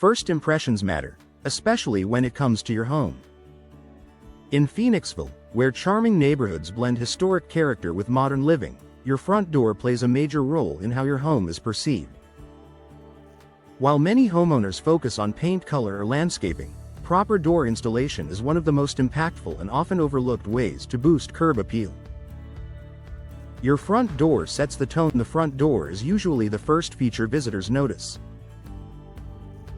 First impressions matter, especially when it comes to your home. In Phoenixville, where charming neighborhoods blend historic character with modern living, your front door plays a major role in how your home is perceived. While many homeowners focus on paint color or landscaping, proper door installation is one of the most impactful and often overlooked ways to boost curb appeal. Your front door sets the tone. The front door is usually the first feature visitors notice.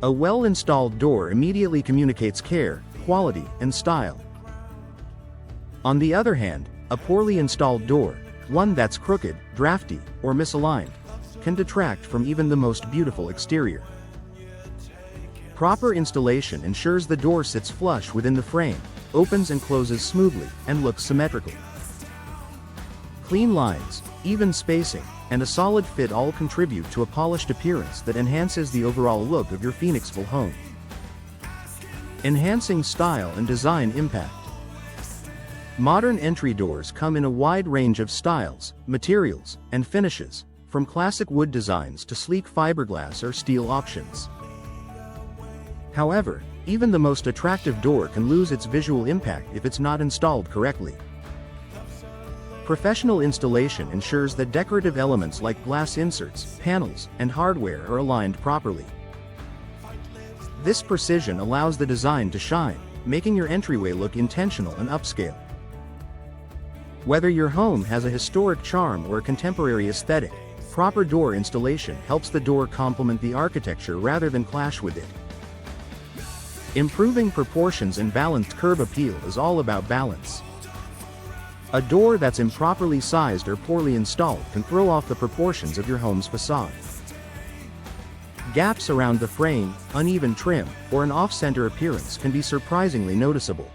A well-installed door immediately communicates care, quality, and style. On the other hand, a poorly installed door, one that's crooked, drafty, or misaligned, can detract from even the most beautiful exterior. Proper installation ensures the door sits flush within the frame, opens and closes smoothly, and looks symmetrical. Clean lines, even spacing, and a solid fit all contribute to a polished appearance that enhances the overall look of your Phoenixville home. Enhancing style and design impact. Modern entry doors come in a wide range of styles, materials, and finishes, from classic wood designs to sleek fiberglass or steel options. However, even the most attractive door can lose its visual impact if it's not installed correctly. Professional installation ensures that decorative elements like glass inserts, panels, and hardware are aligned properly. This precision allows the design to shine, making your entryway look intentional and upscale. Whether your home has a historic charm or a contemporary aesthetic, proper door installation helps the door complement the architecture rather than clash with it. Improving proportions and balanced curb appeal is all about balance. A door that's improperly sized or poorly installed can throw off the proportions of your home's facade. Gaps around the frame, uneven trim, or an off-center appearance can be surprisingly noticeable.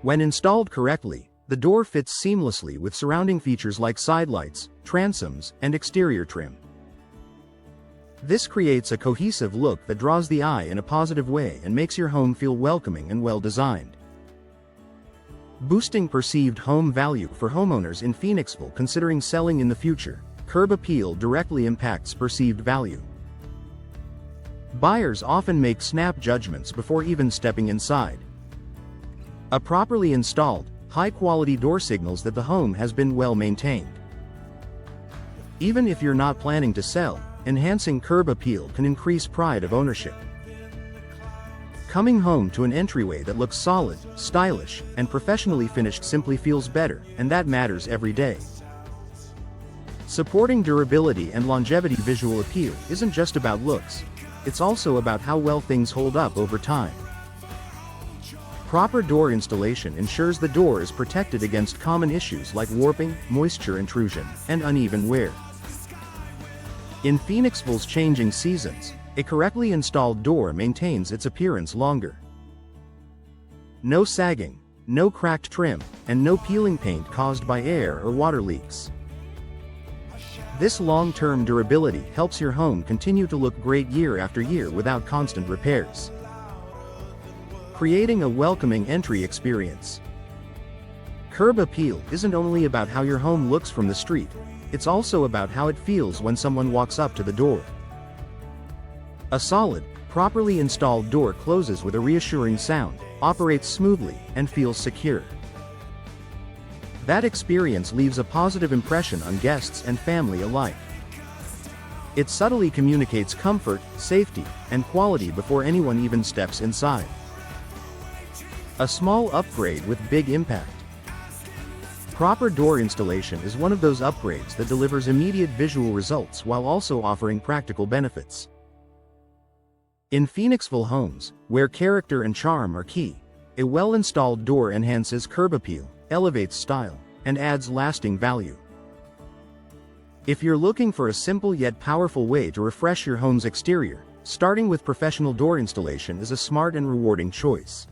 When installed correctly, the door fits seamlessly with surrounding features like side lights, transoms, and exterior trim. This creates a cohesive look that draws the eye in a positive way and makes your home feel welcoming and well-designed. Boosting perceived home value for homeowners in Phoenixville considering selling in the future, curb appeal directly impacts perceived value. Buyers often make snap judgments before even stepping inside. A properly installed, high-quality door signals that the home has been well maintained. Even if you're not planning to sell, enhancing curb appeal can increase pride of ownership. Coming home to an entryway that looks solid, stylish, and professionally finished simply feels better, and that matters every day. Supporting durability and longevity. Visual appeal isn't just about looks, it's also about how well things hold up over time. Proper door installation ensures the door is protected against common issues like warping, moisture intrusion, and uneven wear. In Phoenixville's changing seasons, a correctly installed door maintains its appearance longer. No sagging, no cracked trim, and no peeling paint caused by air or water leaks. This long-term durability helps your home continue to look great year after year without constant repairs. Creating a welcoming entry experience. Curb appeal isn't only about how your home looks from the street, it's also about how it feels when someone walks up to the door. A solid, properly installed door closes with a reassuring sound, operates smoothly, and feels secure. That experience leaves a positive impression on guests and family alike. It subtly communicates comfort, safety, and quality before anyone even steps inside. A small upgrade with big impact. Proper door installation is one of those upgrades that delivers immediate visual results while also offering practical benefits. In Phoenixville homes, where character and charm are key, a well-installed door enhances curb appeal, elevates style, and adds lasting value. If you're looking for a simple yet powerful way to refresh your home's exterior, starting with professional door installation is a smart and rewarding choice.